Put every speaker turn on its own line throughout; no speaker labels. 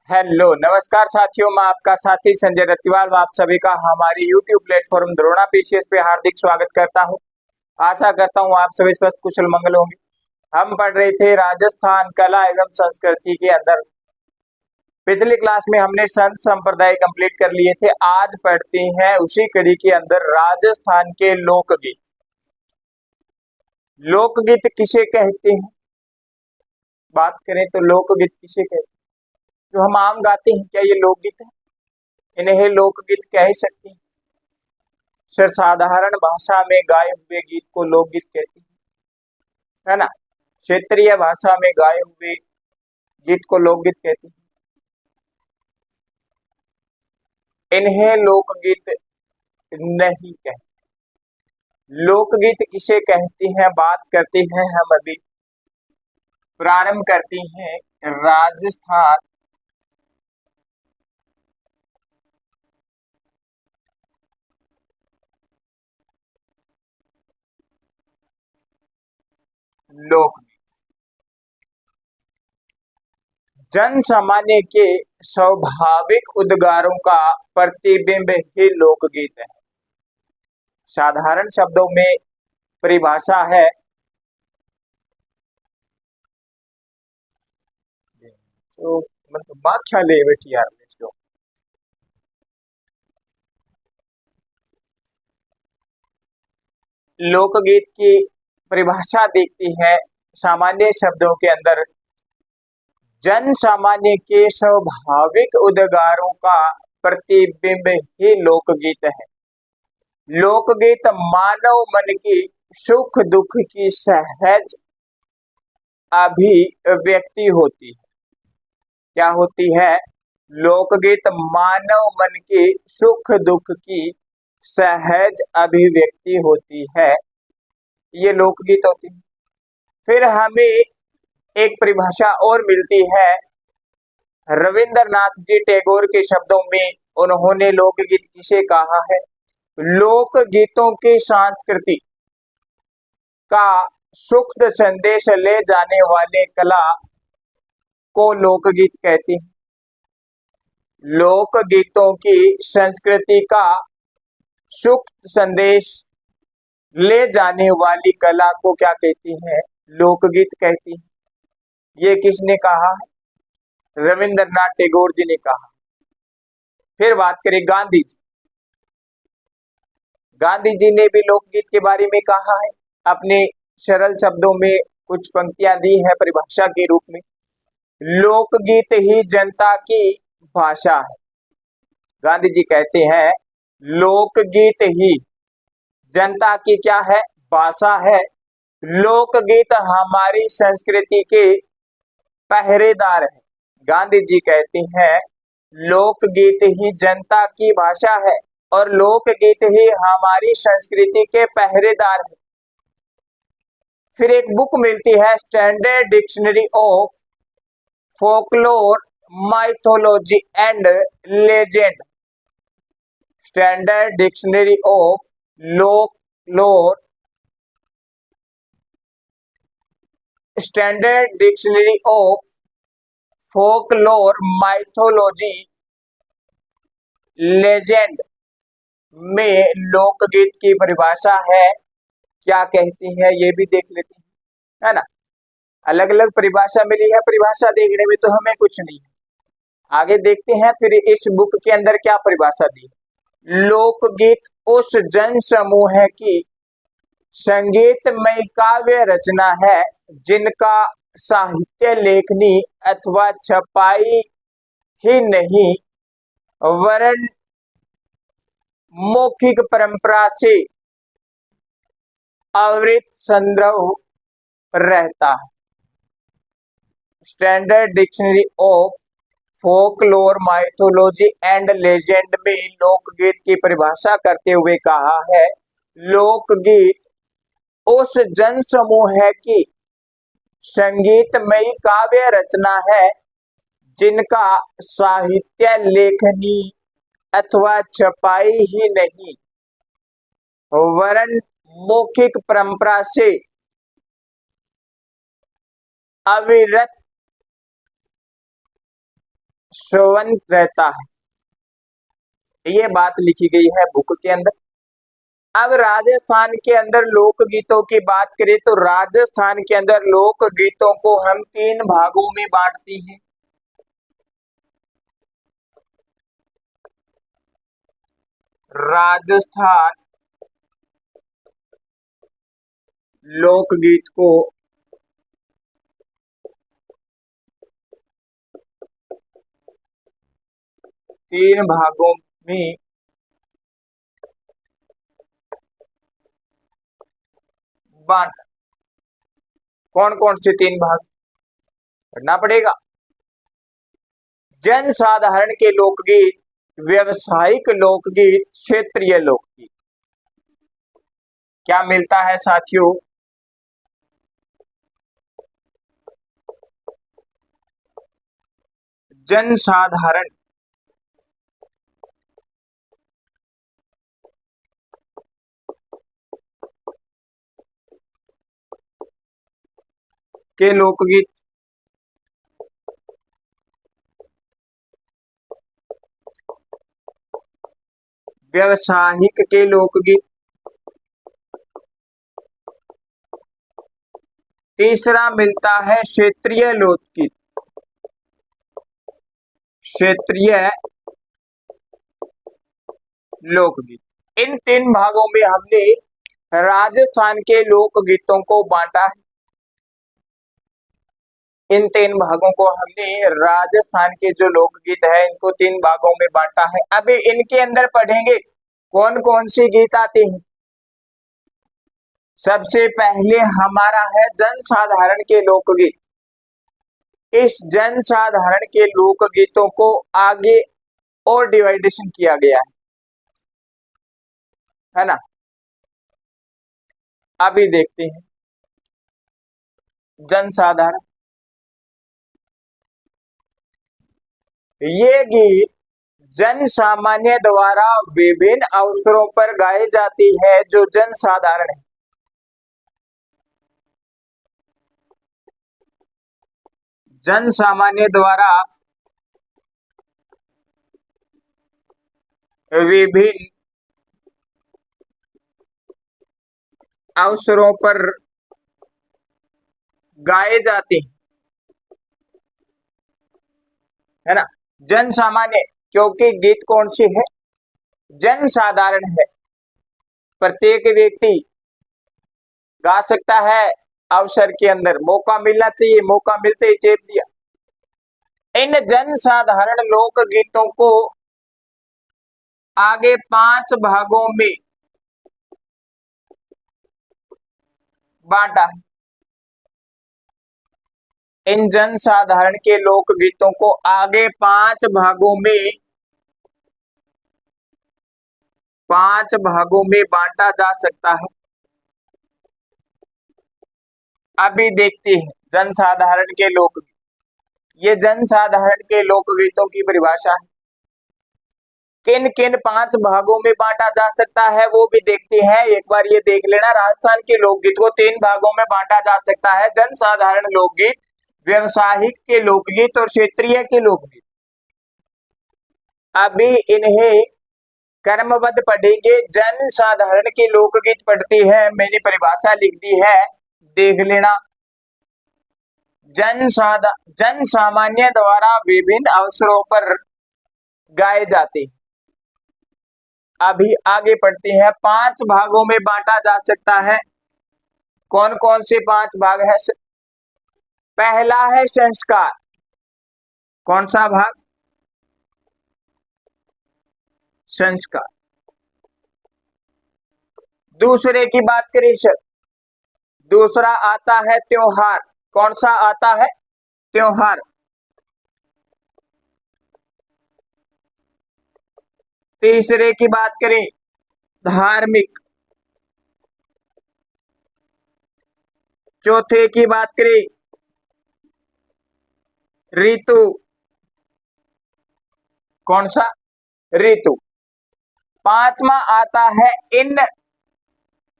Hello नमस्कार साथियों, मैं आपका साथी संजय रतिवाल। मैं आप सभी का हमारी यूट्यूब प्लेटफॉर्म द्रोणा पीसीएस पे हार्दिक स्वागत करता हूं। आशा करता हूं आप सभी स्वस्थ कुशल मंगल होंगे। हम पढ़ रहे थे राजस्थान कला एवं संस्कृति के अंदर। पिछली क्लास में हमने संत संप्रदाय कंप्लीट कर लिए थे। आज पढ़ते हैं उसी कड़ी के अंदर राजस्थान के लोकगीत। लोकगीत किसे कहते हैं? बात करें तो लोकगीत किसे कहते हैं? जो हम आम गाते हैं, क्या ये लोकगीत है? इन्हें लोकगीत कह सकते हैं। सर, साधारण भाषा में गाए हुए गीत को लोकगीत कहते हैं, है ना। क्षेत्रीय भाषा में गाए हुए गीत को लोकगीत कहते हैं। इन्हें लोकगीत नहीं कहते। लोकगीत किसे कहते हैं, बात करते हैं हम अभी। प्रारंभ करते हैं राजस्थान लोकगीत। जन सामान्य के स्वाभाविक उद्गारों का प्रतिबिंब ही लोकगीत है। साधारण शब्दों में परिभाषा है तो मतलब व्याख्या ले बेटी यार इसको। लोकगीत की परिभाषा देखती है सामान्य शब्दों के अंदर। जन सामान्य के स्वाभाविक उद्गारों का प्रतिबिंब ही लोकगीत है। लोकगीत मानव मन की सुख दुख की सहज अभिव्यक्ति होती है। क्या होती है? लोकगीत मानव मन की सुख दुख की सहज अभिव्यक्ति होती है। ये लोकगीत होती है। फिर हमें एक परिभाषा और मिलती है रविंद्रनाथ जी टैगोर के शब्दों में। उन्होंने लोकगीत किसे कहा है? लोकगीतों की संस्कृति का सूक्ष्म संदेश ले जाने वाले कला को लोकगीत कहते हैं। लोकगीतों की संस्कृति का सूक्ष्म संदेश ले जाने वाली कला को क्या कहती हैं? लोकगीत कहती हैं। ये किसने कहा है? रविंद्रनाथ टैगोर जी ने कहा। फिर बात करें गांधी जी। गांधी जी ने भी लोकगीत के बारे में कहा है। अपने सरल शब्दों में कुछ पंक्तियां दी है परिभाषा के रूप में। लोकगीत ही जनता की भाषा है। गांधी जी कहते हैं लोकगीत ही जनता की क्या है? भाषा है। लोकगीत हमारी संस्कृति के पहरेदार है। गांधी जी कहते हैं लोकगीत ही जनता की भाषा है और लोकगीत ही हमारी संस्कृति के पहरेदार है। फिर एक बुक मिलती है standard dictionary of folklore mythology and legend. Standard dictionary of folklore standard dictionary of folklore mythology legend में लोकगीत की परिभाषा है। क्या कहती है ये भी देख लेते हैं, है ना। अलग अलग परिभाषा मिली है। परिभाषा देखने में तो हमें कुछ नहीं है। आगे देखते हैं फिर इस बुक के अंदर क्या परिभाषा दी है। लोकगीत उस जन समूह है की संगीतमय काव्य रचना है जिनका साहित्य लेखनी अथवा छपाई ही नहीं वरन मौखिक परंपरा से आवृत संग्रह रहता है। Standard dictionary of folklore mythology and legend में लोकगीत की परिभाषा करते हुए कहा है लोकगीत उस जन समूह है की संगीतमयी काव्य रचना है जिनका साहित्य लेखनी अथवा छपाई ही नहीं वरन मौखिक परंपरा से अविरत श्रवण रहता है, ये बात लिखी गई है बुक के अंदर। अब राजस्थान के अंदर लोकगीतों की बात करें तो राजस्थान के अंदर लोकगीतों को हम 3 भागों में बांटते हैं। राजस्थान लोकगीत को तीन भागों में बांट। कौन कौन से 3 भाग पढ़ना पड़ेगा? जन साधारण के लोकगीत, व्यवसायिक लोकगीत, क्षेत्रीय लोकगीत। क्या मिलता है साथियों? जन साधारण के लोकगीत, व्यवसायिक के लोकगीत, तीसरा मिलता है क्षेत्रीय लोकगीत। क्षेत्रीय लोकगीत। इन 3 भागों में हमने राजस्थान के लोकगीतों को बांटा है। इन 3 भागों को हमने राजस्थान के जो लोकगीत है इनको 3 भागों में बांटा है। अभी इनके अंदर पढ़ेंगे कौन कौन से गीत आते हैं। सबसे पहले हमारा है जन साधारण के लोकगीत। इस जन साधारण के लोकगीतों को आगे और डिवाइडेशन किया गया है ना। अभी देखते हैं जन साधारण। ये गीत जन सामान्य द्वारा विभिन्न अवसरों पर गाई जाती है। जो जन साधारण है, जन सामान्य द्वारा विभिन्न अवसरों पर गाए जाते हैं, है ना। जन सामान्य क्योंकि गीत कौन से है? जन साधारण है। प्रत्येक व्यक्ति गा सकता है। अवसर के अंदर मौका मिलना चाहिए, मौका मिलते ही चेप दिया। इन जन साधारण लोक गीतों को आगे 5 भागों में बांटा है। इन जन साधारण के लोक गीतों को आगे 5 भागों में बांटा जा सकता है। अभी देखते हैं जन साधारण के लोकगीत। ये जन साधारण के लोकगीतों की परिभाषा है। किन किन 5 भागों में बांटा जा सकता है वो भी देखते हैं। एक बार ये देख लेना, राजस्थान के लोकगीत को 3 भागों में बांटा जा सकता है। जन साधारण लोकगीत, व्यवसायिक के लोकगीत और क्षेत्रीय के लोकगीत। अभी इन्हें क्रमबद्ध पढ़ेंगे। जन साधारण के लोकगीत पढ़ती है, मैंने परिभाषा लिख दी है, देख लेना। जन सामान्य द्वारा विभिन्न अवसरों पर गाए जाते। अभी आगे पढ़ते हैं। 5 भागों में बांटा जा सकता है। कौन कौन से 5 भाग है? पहला है संस्कार। कौन सा भाग? संस्कार। दूसरे की बात करें सर, दूसरा आता है त्योहार। कौन सा आता है? त्योहार। तीसरे की बात करें धार्मिक। चौथे की बात करें ऋतु। कौन सा? ऋतु। 5वां आता है इन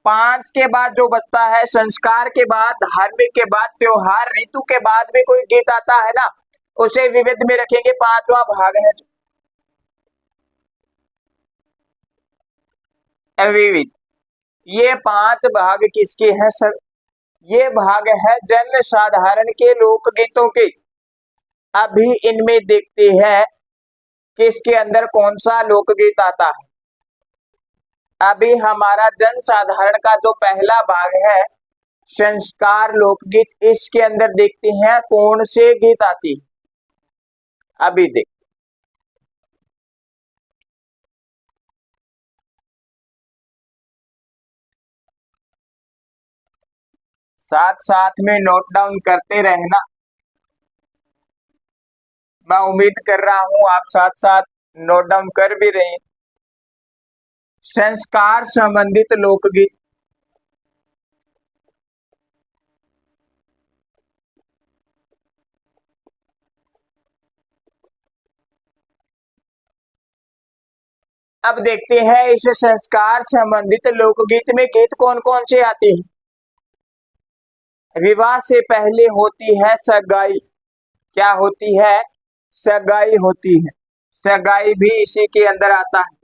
5 के बाद जो बचता है, संस्कार के बाद, धार्मिक के बाद, त्योहार, ऋतु के बाद भी कोई गीत आता है ना, उसे विविध में रखेंगे, पांचवा भाग है जो अविविध। ये पांच भाग किसके हैं सर? ये भाग है जन साधारण के लोकगीतों के। अभी इनमें देखते हैं किसके अंदर कौन सा लोकगीत आता है। अभी हमारा जन साधारण का जो पहला भाग है संस्कार लोकगीत, इसके अंदर देखते हैं कौन से गीत आती है। अभी देख, साथ साथ में नोट डाउन करते रहना। मैं उम्मीद कर रहा हूं आप साथ साथ नोट डाउन कर भी रहे हैं। संस्कार संबंधित लोकगीत, अब देखते हैं इस संस्कार संबंधित लोकगीत में गीत कौन कौन से आते हैं। विवाह से पहले होती है सगाई। क्या होती है? सगाई होती है। सगाई भी इसी के अंदर आता है।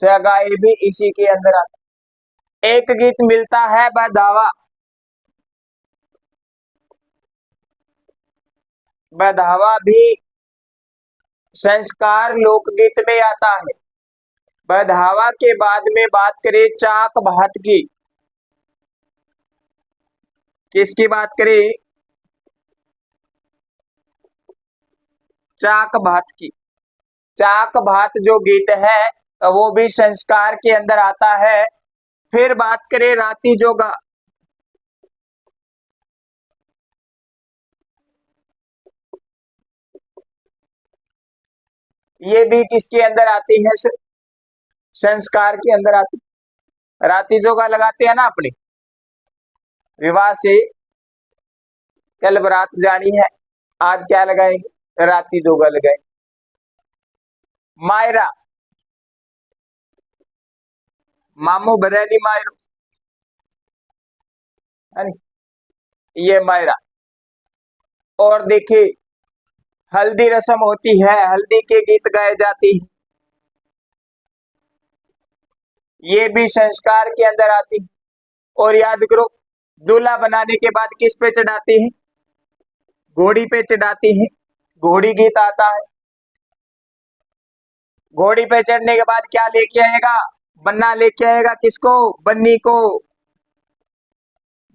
सगाई भी इसी के अंदर आता है। एक गीत मिलता है बधावा। बधावा भी संस्कार लोकगीत में आता है। बधावा के बाद में बात करें चाक भात की। किसकी बात करें? चाक भात की। चाक भात जो गीत है वो भी संस्कार के अंदर आता है। फिर बात करें राती जोगा। ये भी किसके अंदर आती है? संस्कार के अंदर आती। राती जोगा लगाते हैं ना अपने विवाह से कल बारात जानी है, आज क्या लगाएंगे? राती जोगा लगाएंगे। मायरा, मामू बरेली मायरो, है नी? ये मायरा। और देखिए हल्दी रस्म होती है, हल्दी के गीत गाए जाती है, ये भी संस्कार के अंदर आती है। और याद करो दूल्हा बनाने के बाद किस पे चढ़ाते हैं? घोड़ी पे चढ़ाते हैं। घोड़ी गीत आता है। घोड़ी पे चढ़ने के बाद क्या लेके आएगा? बन्ना लेके आएगा। किसको? बन्नी को।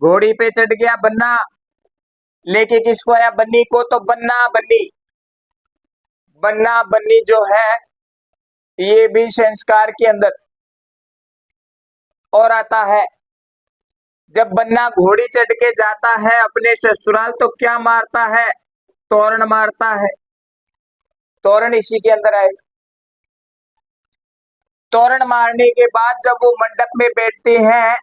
घोड़ी पे चढ़ गया बन्ना, लेके किसको आया? बन्नी को। तो बन्ना बन्नी, बन्ना बन्नी जो है ये भी संस्कार के अंदर और आता है। जब बन्ना घोड़ी चढ़ के जाता है अपने ससुराल तो क्या मारता है? तोरण मारता है। तोरण इसी के अंदर आएगा। तोरण मारने के बाद जब वो मंडप में बैठते हैं,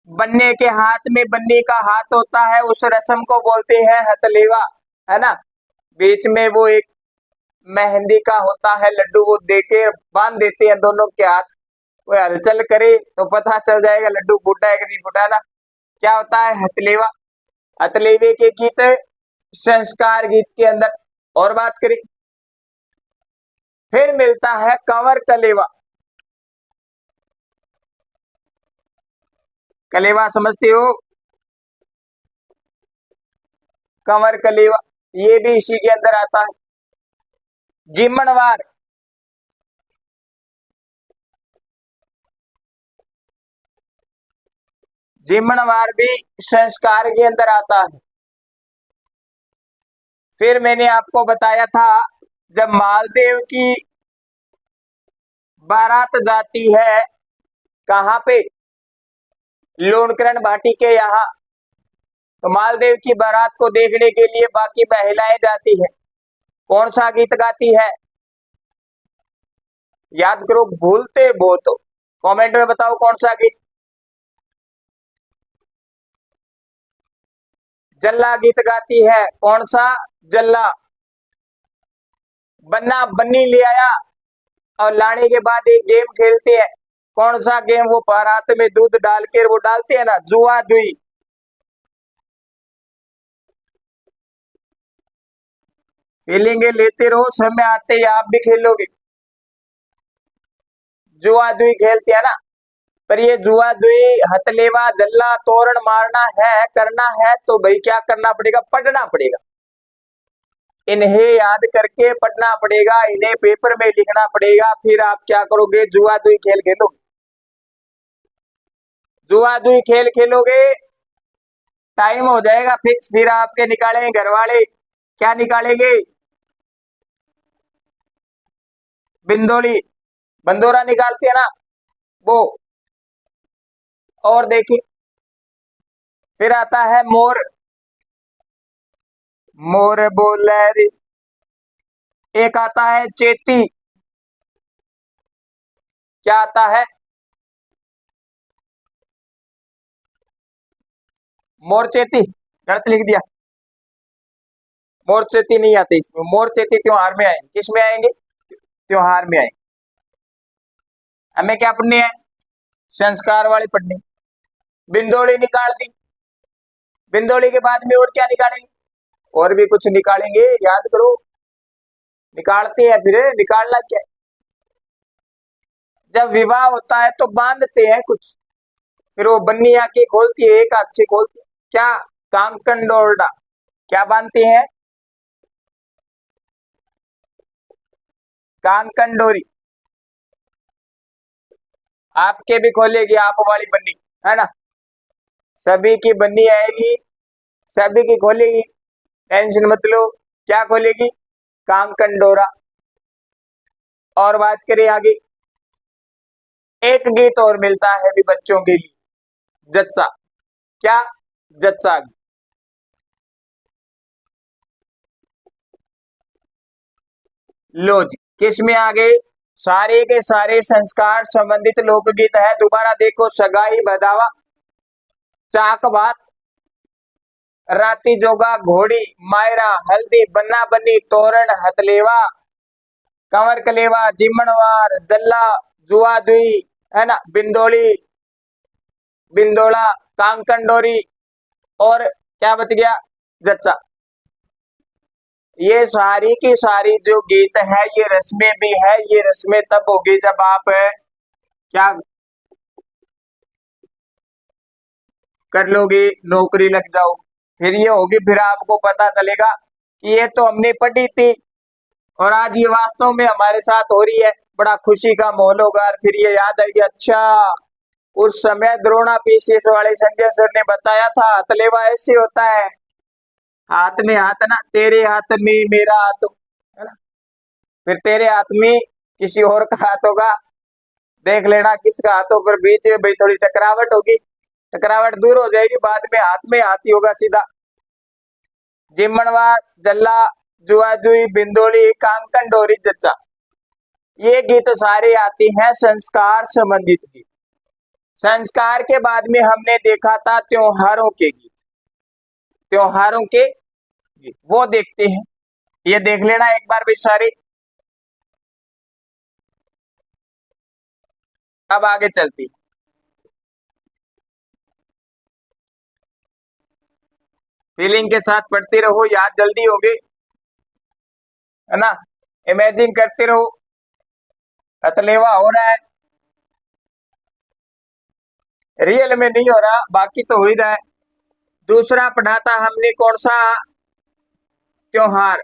बन्ने के हाथ में बन्नी का हाथ होता है, उस रस्म को बोलते हैं हथलेवा, है ना? बीच में वो एक मेहंदी का होता है लड्डू, वो देके बांध देते हैं दोनों के हाथ। वो हलचल करे तो पता चल जाएगा लड्डू फूटा है कि नहीं फूटा ना। क्या होता है? हथलेवा। हथलेवे के गीत संस्कार गीत के अंदर। और बात करें फिर मिलता है कंवर कलेवा। कलेवा समझते हो? कंवर कलेवा ये भी इसी के अंदर आता है। जिमणवार, जिमणवार भी संस्कार के अंदर आता है। फिर मैंने आपको बताया था जब मालदेव की बारात जाती है कहां पे? लूणकरण भाटी के यहाँ। तो मालदेव की बारात को देखने के लिए बाकी महिलाएं जाती है, कौन सा गीत गाती है? याद करो, भूलते बहुत हो। कमेंट में बताओ कौन सा गीत। जल्ला गीत गाती है। कौन सा? जल्ला। बन्ना बन्नी ले आया और लाने के बाद एक गेम खेलते हैं, कौन सा गेम? वो बारात में दूध डाल के वो डालते हैं ना, जुआ जुई। फीलिंगे लेते रहो, समय आते ही आप भी खेलोगे। जुआ जुई खेलते हैं ना, पर ये जुआ जुई हथलेवा जल्ला तोरण मारना है, करना है तो भाई क्या करना पड़ेगा, पढ़ना पड़ेगा। इन्हें याद करके पढ़ना पड़ेगा, इन्हें पेपर में लिखना पड़ेगा, फिर आप क्या करोगे, जुआ जुई खेल खेलोगे। जुआ जुई खेल खेलोगे, टाइम हो जाएगा फिक्स, फिर आपके निकालेंगे घर वाले। क्या निकालेंगे, बिंदोली बंदोरा निकालते हैं ना वो। और देखिए फिर आता है मोर, मोर बोले रे। एक आता है चेती, क्या आता है, मोर चेती, गलत लिख दिया। मोर चेती नहीं आते इसमें, मोर चेती त्योहार में आएंगे, किस में आएंगे, त्योहार में आएंगे। हमें क्या पढ़नी है, संस्कार वाली पढ़नी। बिंदोली निकाल दी, बिंदोली के बाद में और क्या निकालेंगे, और भी कुछ निकालेंगे, याद करो। निकालते हैं, फिर निकालना क्या है, जब विवाह होता है तो बांधते हैं कुछ, फिर वो बन्नी आके खोलती है, एक हाथ से खोलती है, क्या, कांकन डोरडा। क्या बांधते हैं, कांकन डोरी। आपके भी खोलेगी आप वाली बन्नी, है ना, सभी की बन्नी आएगी, सभी की खोलेगी, टेंशन मत लो। क्या खोलेगी, कांकन डोरा। और बात करें आगे, एक गीत और मिलता है भी बच्चों के लिए, जच्चा। क्या, जच्चा। लो जी, किस में आ गए, सारे के सारे संस्कार संबंधित लोकगीत है। दोबारा देखो, सगाई बधावा, चाक बात, राती जोगा, घोड़ी, मायरा, हल्दी, बन्ना बन्नी, तोरण, हथलेवा, कंवर कलेवा, जिमणवार, जल्ला, जुआ जुई, है ना, बिंदोली, बिंदोला, कांकन डोरी, और क्या बच गया, जच्चा। ये सारी की सारी जो गीत है ये रस्में भी है, ये रस्में तब होगी जब आप क्या कर लोगे, नौकरी लग जाओ, फिर ये होगी, फिर आपको पता चलेगा कि ये तो हमने पढ़ी थी और आज ये वास्तव में हमारे साथ हो रही है। बड़ा खुशी का माहौल होगा, और फिर ये याद आएगी, अच्छा उस समय द्रोणा पीसीएस वाले संजय सर ने बताया था, हथलेवा ऐसे होता है, हाथ में हाथ ना, तेरे हाथ में मेरा हाथ, है ना, फिर तेरे हाथ में किसी और का हाथ होगा, देख लेना किसका हाथों पर बीच में भाई थोड़ी टकरावट होगी, टकरावट दूर हो जाएगी, बाद में हाथ ही होगा सीधा। जिमणवार, जल्ला, जुआ जुई, बिंदोली, कांकन डोरी, जच्चा, ये गीत सारे आते हैं संस्कार संबंधित गीत। संस्कार के बाद में हमने देखा था त्योहारों के गीत, त्योहारों के गीत वो देखते हैं, ये देख लेना एक बार भी सारे। अब आगे चलती, फीलिंग के साथ पढ़ते रहो, याद जल्दी होगी, है ना, इमेजिन करते रहो, हथलेवा हो रहा है, रियल में नहीं हो रहा, बाकी तो हो ही रहा है। दूसरा पढ़ा था हमने कौन सा, त्योहार।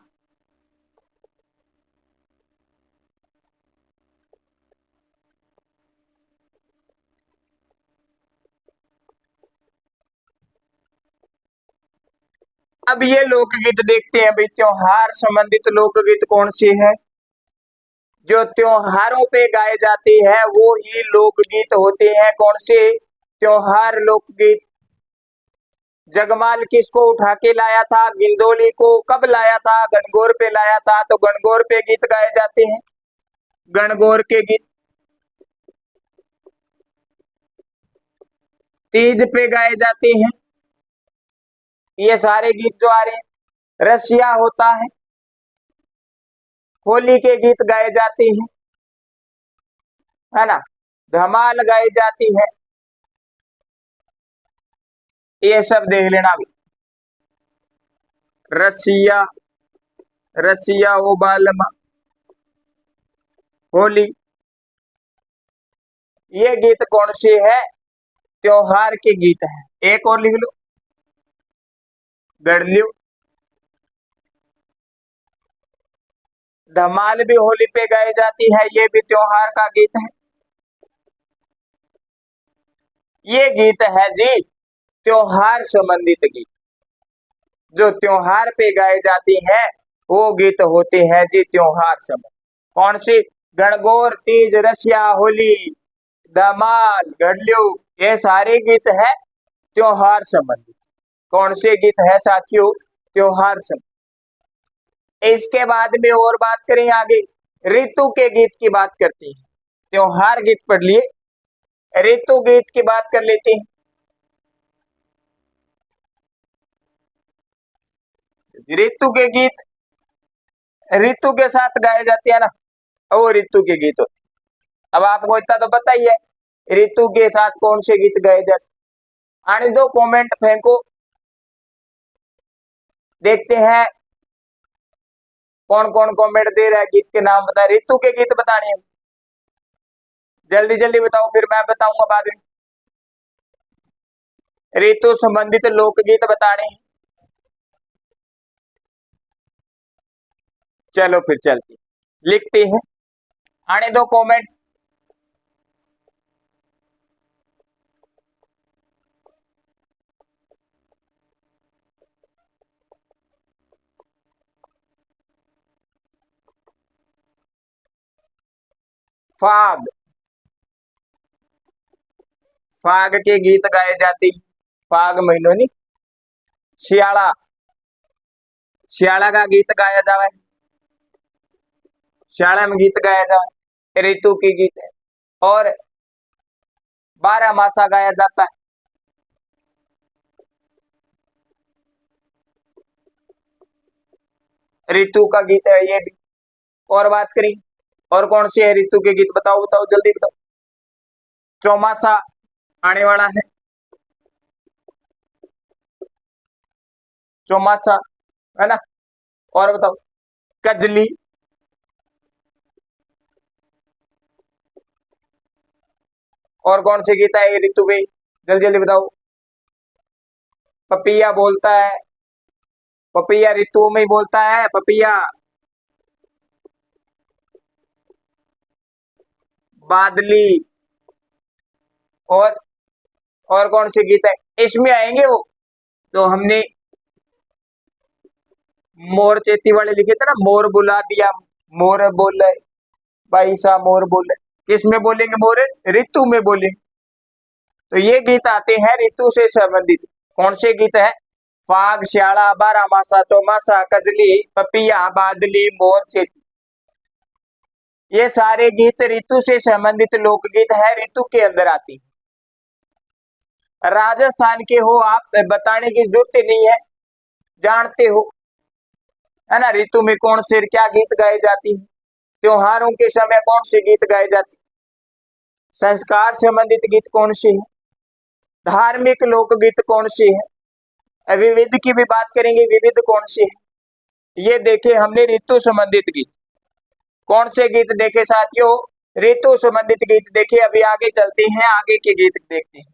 अब ये लोकगीत देखते हैं भाई, त्योहार संबंधित लोकगीत कौन से हैं, जो त्योहारों पे गाए जाते हैं वो ही लोकगीत होते हैं। कौन से, त्योहार लोकगीत। जगमाल किसको उठा के लाया था, गिंदोली को। कब लाया था, गणगौर पे लाया था, तो गणगौर पे गीत गाए जाते हैं, गणगौर के गीत। तीज पे गाए जाते हैं, ये सारे गीत जो आ रहे हैं। रसिया होता होली के गीत गाए जाते हैं, है ना, धमाल गाई जाती है, ये सब देख लेना भी। रसिया, रसिया ओ बालमा, होली। ये गीत कौन से है? त्योहार के गीत है। एक और लिख लो, गढ़लियो। धमाल भी होली पे गाई जाती है, ये भी त्योहार का गीत है। ये गीत है जी त्योहार संबंधित गीत, जो त्योहार पे गाई जाती है वो गीत होते हैं जी त्योहार संबंधित। कौन सी? गणगौर, तीज, रसिया, होली, धमाल, गढ़लियो, ये सारे गीत है त्योहार संबंधित। कौन से गीत है साथियों? त्योहार संबंधित। इसके बाद में और बात करें आगे, ऋतु के गीत की बात करते हैं। त्योहार गीत पढ़ लिए, ऋतु गीत की बात कर लेते हैं। ऋतु के गीत ऋतु के साथ गाए जाते हैं ना, वो ऋतु के गीत होते। अब आपको इतना तो पता ही है ऋतु के साथ कौन से गीत गाए जाते। आने दो, कमेंट फेंको, देखते हैं कौन कौन कमेंट दे रहा है। गीत के नाम बता, ऋतु के गीत बताने हैं, जल्दी जल्दी बताओ, फिर मैं बताऊंगा बाद में। ऋतु संबंधित लोकगीत बताने हैं। चलो फिर चलते लिखते हैं, आने दो कमेंट। फाग, फाग के गीत गाए जाते, फाग महीनों नहीं। शियाला, शियाला का गीत गाया जावे, शियाला में गीत गाया जावे, ऋतु के गीत है। और 12 मासा गाया जाता है, ऋतु का गीत है ये भी। और बात करें, और कौन से है ऋतु के गीत? बताओ बताओ जल्दी बताओ। चौमासा आने वाला है, चौमासा है ना। और बताओ, कजली, और कौन से गीत है ये ऋतु पे? जल्दी जल्दी बताओ। पपिया बोलता है, पपिया ऋतु में ही बोलता है, पपिया। बादली, और कौन से गीत है इसमें आएंगे? वो तो हमने मोर चेती वाले लिखे थे ना, मोर बुला दिया, मोर बोले भाई सा, मोर बोले। किस में बोलेंगे? मोर ऋतु में बोलेंगे। तो ये गीत आते हैं ऋतु से संबंधित। कौन से गीत है? फाग, श्याला, बारह मासा, चौमासा, कजली, पपिया, बादली, मोर चेती। ये सारे गीत ऋतु से संबंधित लोकगीत है, ऋतु के अंदर आती है। राजस्थान के हो आप, बताने की जरूरत नहीं है, जानते हो है ना। ऋतु में कौन से क्या गीत गाए जाती है, त्योहारों के समय कौन से गीत गाए जाते, संस्कार संबंधित गीत कौन से है, धार्मिक लोकगीत कौन से है, विविध की भी बात करेंगे, विविध कौन से है। ये देखे हमने ऋतु संबंधित गीत। कौन से गीत देखे साथियों? ऋतु संबंधित गीत देखे। अभी आगे चलते हैं, आगे के गीत देखते हैं।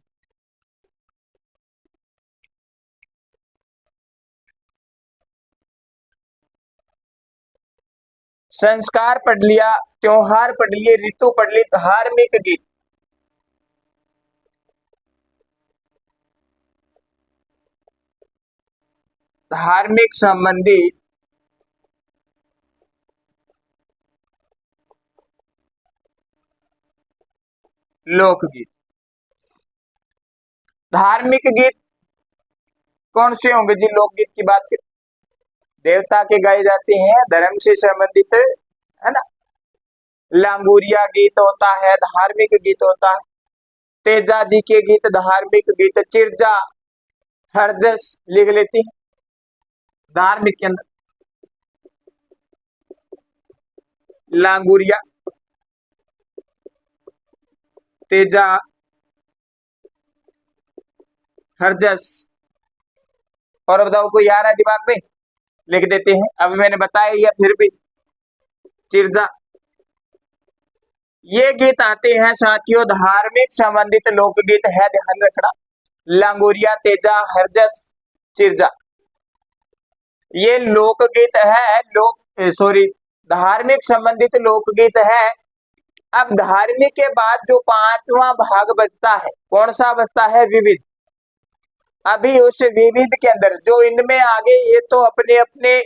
संस्कार पढ़ लिया, त्योहार पढ़ लिए, ऋतु पढ़ ली, धार्मिक गीत। धार्मिक संबंधित लोकगीत। धार्मिक गीत कौन से होंगे जी? लोकगीत की बात करें, देवता के गाए जाते हैं, धर्म से संबंधित है ना। लांगुरिया गीत होता है, धार्मिक गीत होता है। तेजा जी के गीत धार्मिक गीत। चिरजा, हरजस लिख लेती है धार्मिक के अंदर। लांगुरिया, तेजा, हरजस। और बताओ कोई आ रहा है दिमाग में? लिख देते हैं। अभी मैंने बताया या फिर भी चिरजा। ये गीत आते हैं साथियों धार्मिक संबंधित लोकगीत है, ध्यान रखना। लांगुरिया, तेजा, हरजस, चिरजा, ये लोकगीत है, सॉरी, धार्मिक संबंधित लोकगीत है। अब धार्मिक के बाद जो पांचवा भाग बचता है, कौन सा बचता है? विविध। अभी उस विविध के अंदर जो इनमें आगे, ये तो अपने अपने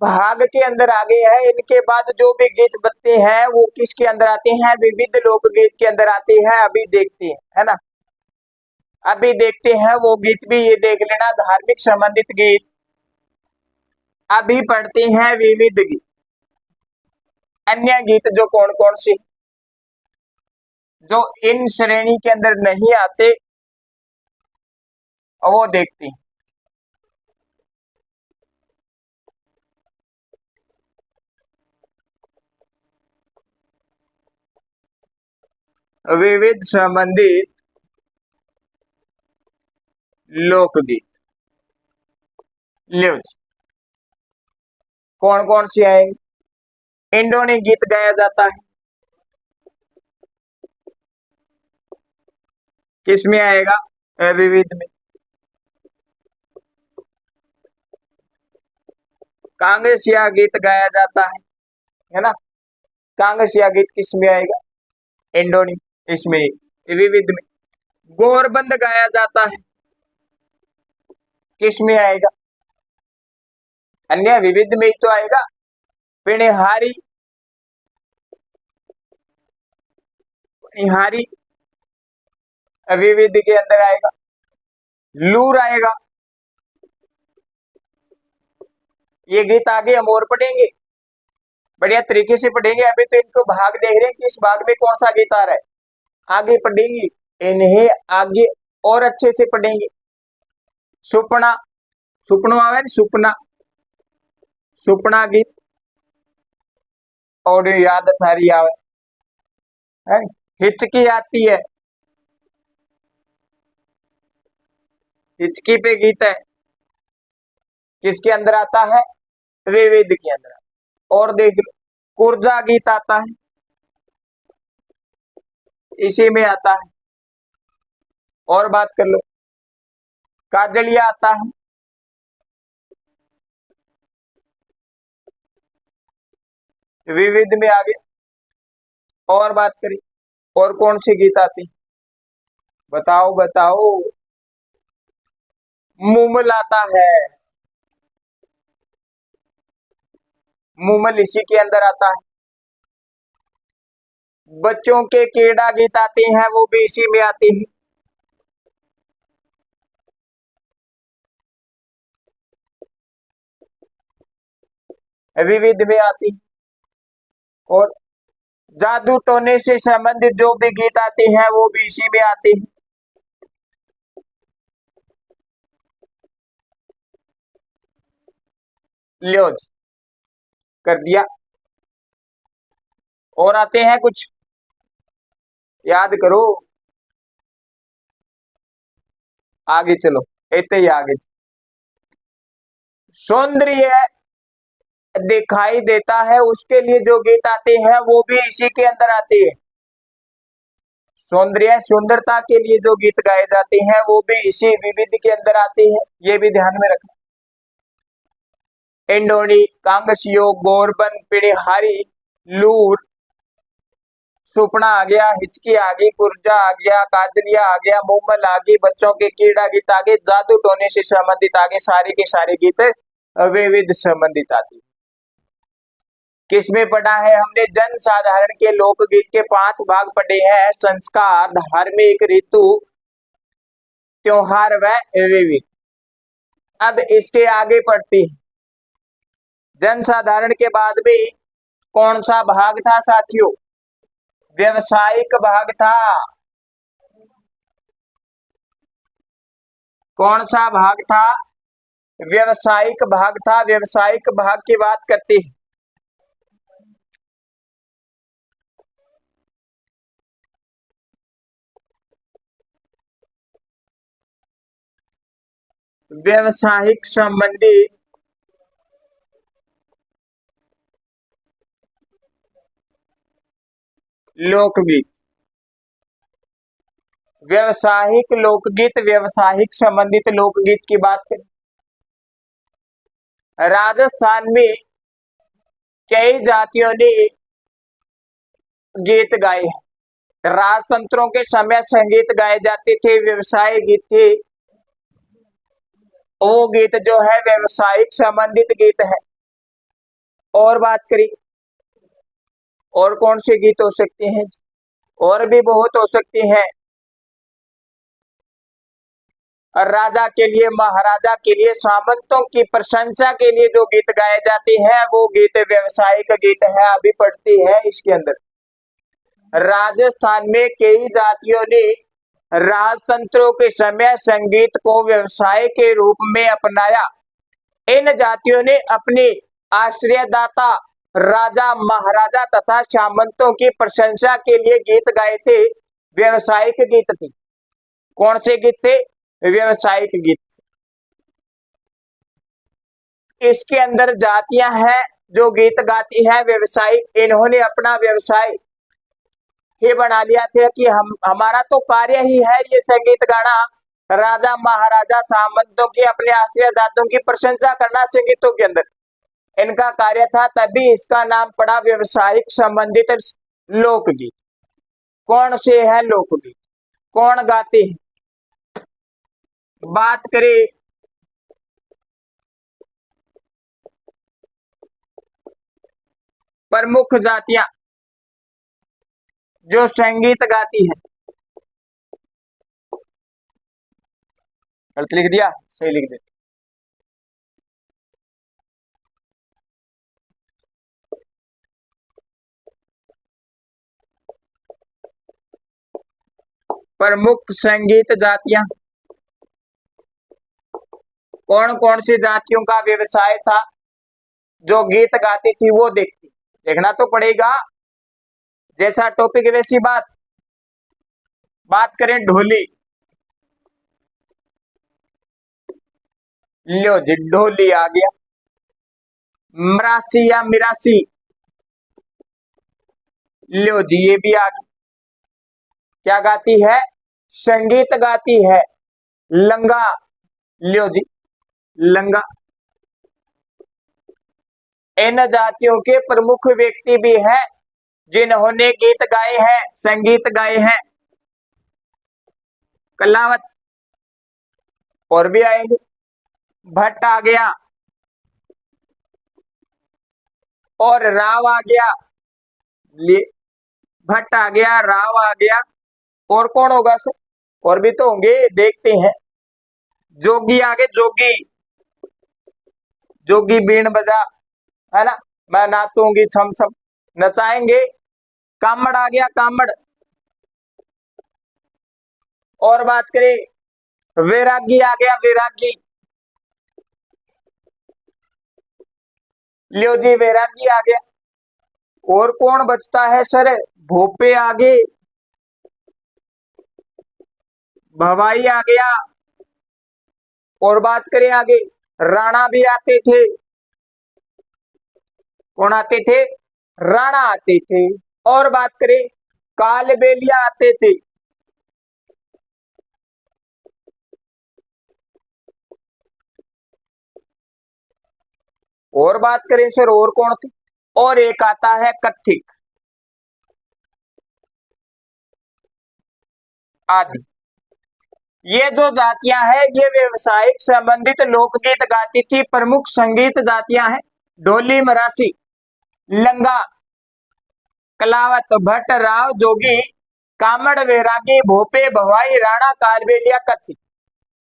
भाग के अंदर आ गए हैं, इनके बाद जो भी गीत बजते हैं वो किसके अंदर आते हैं? विविध लोकगीत के अंदर आते हैं। अभी देखते हैं, है ना, अभी देखते हैं वो गीत भी, ये देख लेना धार्मिक संबंधित गीत। अभी पढ़ते हैं विविध गीत। अन्य गीत जो कौन कौन से, जो इन श्रेणी के अंदर नहीं आते, वो देखते हैं। विविध संबंधित लोकगीत, ल्यूज कौन कौन से आए? इंडोनी गीत गाया जाता है, किसमें आएगा? विविध में। कांग्रेसिया गीत गाया जाता है ना, कांग्रेसिया गीत किसमें आएगा? इंडोनी, इसमें, विविध में। गोरबंद गाया जाता है, किसमें आएगा? अन्य विविध में ही तो आएगा। पिणिहारी, पिणिहारी विविध के अंदर आएगा। लूर आएगा। ये गीत आगे हम और पढ़ेंगे, बढ़िया तरीके से पढ़ेंगे। अभी तो इनको भाग देख रहे हैं कि इस भाग में कौन सा गीत आ रहा है, आगे पढ़ेंगे इन्हें, आगे और अच्छे से पढ़ेंगे। सुपना, सुपनो आवे, सुपना, सुपना गीत, और याद थारी आवे है। हिचकी आती है, हिचकी पे गीत है, किसके अंदर आता है? विविध के अंदर। और देख लो, कुर्जा गीत आता है, इसी में आता है। और बात कर लो, काजलिया आता है, विविध में आ गया। और बात करें, और कौन सी गीत आती? बताओ बताओ। मुमल आता है, मुमल इसी के अंदर आता है। बच्चों के क्रीड़ा गीत आते हैं, वो भी इसी में आते हैं। विविध में आती है। और जादू टोने से संबंधित जो भी गीत आते हैं वो भी इसी में आते हैं। लो जी, कर दिया। और आते हैं कुछ, याद करो, आगे चलो, इतने ही आगे। सौंदर्य दिखाई देता है, उसके लिए जो गीत आते हैं वो भी इसी के अंदर आते हैं। सौंदर्य, सुंदरता के लिए जो गीत गाए जाते हैं वो भी इसी विविध के अंदर आते हैं, ये भी ध्यान में रखना। इंडोनी, कांगसियो, गोरबन, पिड़िहारी, लूर, सुपना आ गया, हिचकी आ गई, कुर्जा आ गया, काजलिया आ गया, मोमल आ गई, बच्चों के कीड़ा गीत आगे, जादू टोने से संबंधित आगे, सारे के सारे गीत विविध संबंधित आते। किसमें पढ़ा है हमने? जन साधारण के लोकगीत के 5 भाग पढ़े हैं, संस्कार, धार्मिक, ऋतु, त्योहार व विविध। अब इसके आगे पढ़ते हैं, जन साधारण के बाद भी कौन सा भाग था साथियों? व्यवसायिक भाग था। कौन सा भाग था? व्यवसायिक भाग था। व्यवसायिक भाग की बात करते हैं। व्यवसायिक संबंधित लोकगीत। व्यवसायिक लोकगीत, व्यवसायिक संबंधित लोकगीत की बात करें, राजस्थान में कई जातियों ने गीत गाए हैं। राजतंत्रों के समय संगीत गाए जाते थे, व्यवसाय गीत थे, वो गीत जो है व्यवसायिक संबंधित गीत है। और बात करें और कौन से गीत हो सकते हैं, और भी बहुत हो सकते हैं। राजा के लिए, महाराजा के लिए, सामंतों की प्रशंसा के लिए जो गीत गाए जाते हैं वो गीत व्यवसायिक गीत है। अभी पढ़ते हैं इसके अंदर, राजस्थान में कई जातियों ने राजतंत्रों के समय संगीत को व्यवसाय के रूप में अपनाया। इन जातियों ने अपने आश्रयदाता राजा, महाराजा तथा सामंतों की प्रशंसा के लिए गीत गाए थे, व्यवसायिक गीत थे। कौन से गीत थे? व्यवसायिक गीत। इसके अंदर जातियां हैं जो गीत गाती है व्यवसायिक, इन्होंने अपना व्यवसाय ये बना लिया था कि हमारा तो कार्य ही है ये संगीत गाना, राजा महाराजा सामंतों की, अपने आश्रयदातों की प्रशंसा करना संगीतों के अंदर इनका कार्य था, तभी इसका नाम पड़ा व्यवसायिक संबंधित लोकगीत। कौन से है लोकगीत, कौन गाते हैं? बात करें प्रमुख जातियां जो संगीत गाती है, गलत लिख दिया, सही लिख दे। प्रमुख संगीत जातियां, कौन कौन सी जातियों का व्यवसाय था जो गीत गाती थी वो देखना तो पड़ेगा, जैसा टॉपिक वैसी बात। बात करें ढोली, लो जी ढोली आ गया। मरासी या मिरासी, लो जी ये भी आ गया। क्या गाती है? संगीत गाती है। लंगा, लो जी लंगा। इन जातियों के प्रमुख व्यक्ति भी हैं जिन्होंने गीत गाए हैं, संगीत गाए हैं। कलावत, और भी आएंगे। भट्ट आ गया और राव आ गया, भट्ट आ गया, राव आ गया, और कौन होगा सर? और भी तो होंगे, देखते हैं। जोगी आगे, जोगी, जोगी बीन बजा, है ना, मैं नाचूंगी छम छम, नचाएंगे। कामड़ आ गया, कामड़। और बात करें वैरागी आ गया, वैरागी, लियो जी वैरागी आ गया। और कौन बचता है सर? भोपे आगे, भवाई आ गया। और बात करें आगे, राणा भी आते थे। कौन आते थे? राणा आते थे। और बात करें कालबेलिया आते थे। और बात करें सर और कौन थे? और एक आता है कथिक आदि। ये जो जातियां हैं ये व्यवसायिक संबंधित लोकगीत गाती थी। प्रमुख संगीत जातियां हैं ढोली, मरासी, लंगा, कलावत, भट्ट, राव, जोगी, कामड़, वैरागी, भोपे, भवाई, राणा, कालबेलिया, कत्ती।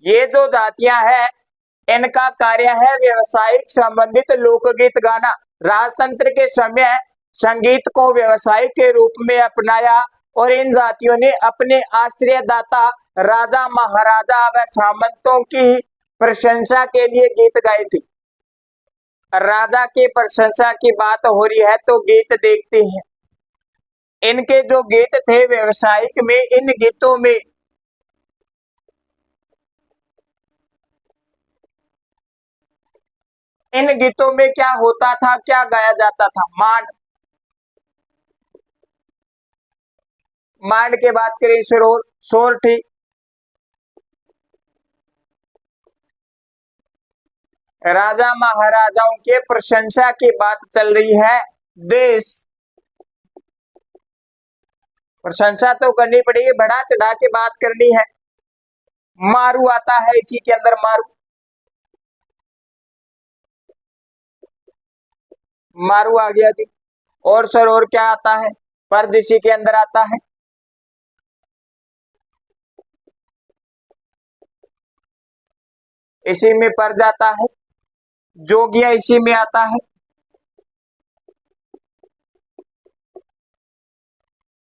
ये जो जातियां हैं इनका कार्य है व्यवसायिक संबंधित लोकगीत गाना। राजतंत्र के समय संगीत को व्यवसाय के रूप में अपनाया और इन जातियों ने अपने आश्रयदाता राजा, महाराजा व सामंतों की प्रशंसा के लिए गीत गाए थे। राजा की प्रशंसा की बात हो रही है तो गीत देखते हैं। इनके जो गीत थे व्यवसायिक में, इन गीतों में इन गीतों में क्या होता था, क्या गाया जाता था? मांड। मांड के बात करें सरोर, सोरठी। राजा महाराजाओं के प्रशंसा की बात चल रही है, देश। प्रशंसा तो करनी पड़ेगी, बढ़ा चढ़ा के बात करनी है। मारू आता है इसी के अंदर, मारू। मारू आ गया जी। और सर और क्या आता है? पर्ज इसी के अंदर आता है। इसी में पर्ज आता है। जोगिया इसी में आता है।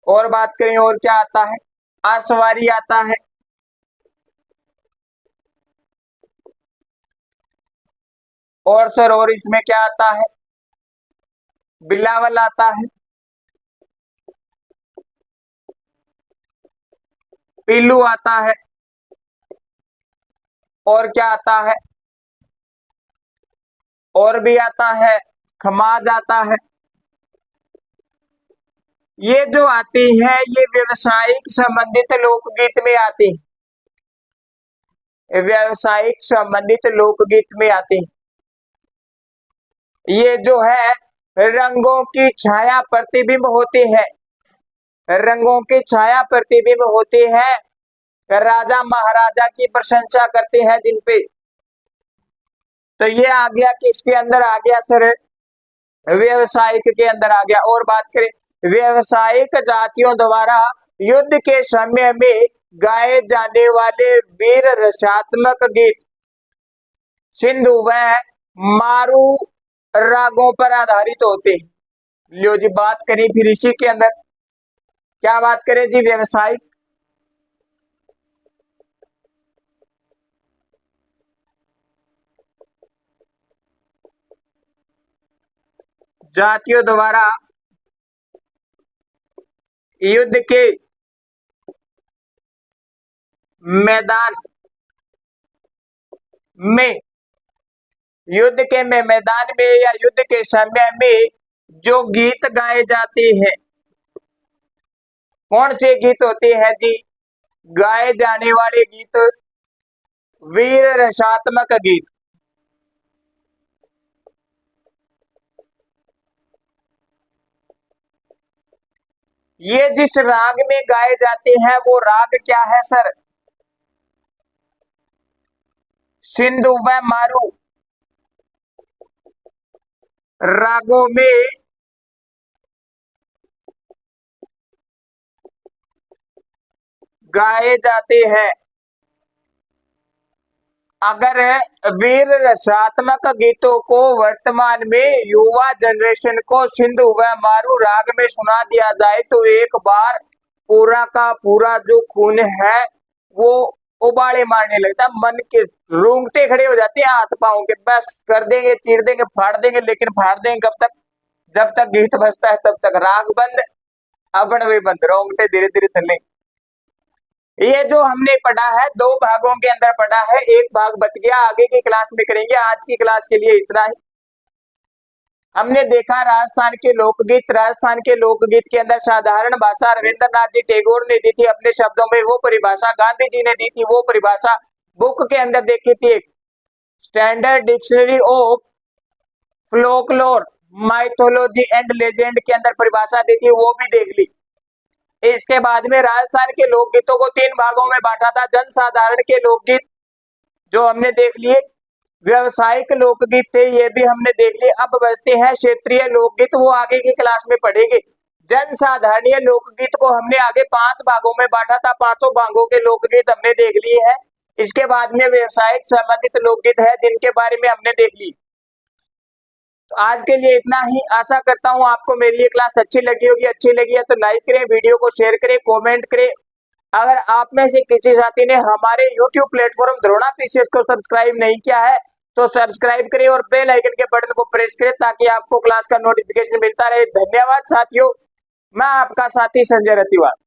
और बात करें और क्या आता है? आसवारी आता है। और सर और इसमें क्या आता है? बिलावल आता है। पीलू आता है। और क्या आता है? और भी आता है, खमाज आता है। ये जो आती है ये व्यवसायिक संबंधित लोकगीत में आती है। व्यवसायिक संबंधित लोकगीत में आती है। ये जो है रंगों की छाया प्रतिबिंब होती है। रंगों की छाया प्रतिबिंब होती है। राजा महाराजा की प्रशंसा करते हैं जिन पे। तो ये आ गया किसके अंदर आ गया सर? व्यवसायिक के अंदर आ गया। और बात करें व्यवसायिक जातियों द्वारा युद्ध के समय में गाए जाने वाले वीर रसात्मक गीत सिंधु व मारू रागों पर आधारित होते हैं। लो जी, बात करें फिर इसी के अंदर क्या बात करें जी? व्यवसायिक जातियों द्वारा युद्ध के मैदान में, युद्ध के मैदान में या युद्ध के समय में जो गीत गाए जाते हैं, कौन से गीत होते हैं जी? गाए जाने वाले गीत वीर रसात्मक गीत। ये जिस राग में गाए जाते हैं वो राग क्या है सर? सिंधु व मारू रागों में गाए जाते हैं। अगर वीर रसात्मक गीतों को वर्तमान में युवा जनरेशन को सिंधु व मारू राग में सुना दिया जाए तो एक बार पूरा का पूरा जो खून है वो उबाले मारने लगता है, मन के रोंगटे खड़े हो जाते हैं हाथ पांव के। बस कर देंगे, चीर देंगे, फाड़ देंगे, लेकिन फाड़ देंगे कब तक? जब तक गीत बजता है तब तक। राग बंद, अपन भी बंद, रोंगटे धीरे धीरे चलने। ये जो हमने पढ़ा है दो भागों के अंदर पढ़ा है, एक भाग बच गया, आगे की क्लास में करेंगे। आज की क्लास के लिए इतना ही। हमने देखा राजस्थान के लोकगीत। राजस्थान के लोकगीत के अंदर साधारण भाषा रविंद्रनाथ जी टैगोर ने दी थी अपने शब्दों में, वो परिभाषा गांधी जी ने दी थी, वो परिभाषा बुक के अंदर देखी थी, एक standard dictionary of folklore mythology and legend के अंदर परिभाषा दी थी, वो भी देख ली। इसके बाद में राजस्थान के लोकगीतों को तीन भागों में बांटा था। जनसाधारण के लोकगीत जो हमने देख लिए, व्यवसायिक लोकगीत थे ये भी हमने देख लिए। अब बचते हैं क्षेत्रीय लोकगीत, वो आगे की क्लास में पढ़ेंगे। जनसाधारणीय लोकगीत को हमने आगे पांच भागों में बांटा था, पांचों भागों के लोकगीत हमने देख लिए हैं। इसके बाद में व्यवसायिक संबंधित लोकगीत है जिनके बारे में हमने देख ली। तो आज के लिए इतना ही। आशा करता हूं आपको मेरी ये क्लास अच्छी लगी होगी। अच्छी लगी है तो लाइक करें, वीडियो को शेयर करें, कमेंट करें। अगर आप में से किसी साथी ने हमारे YouTube प्लेटफॉर्म द्रोणा पीसीएस को सब्सक्राइब नहीं किया है तो सब्सक्राइब करें और बेल आइकन के बटन को प्रेस करें ताकि आपको क्लास का नोटिफिकेशन मिलता रहे। धन्यवाद साथियों, मैं आपका साथी संजय रतिवाल।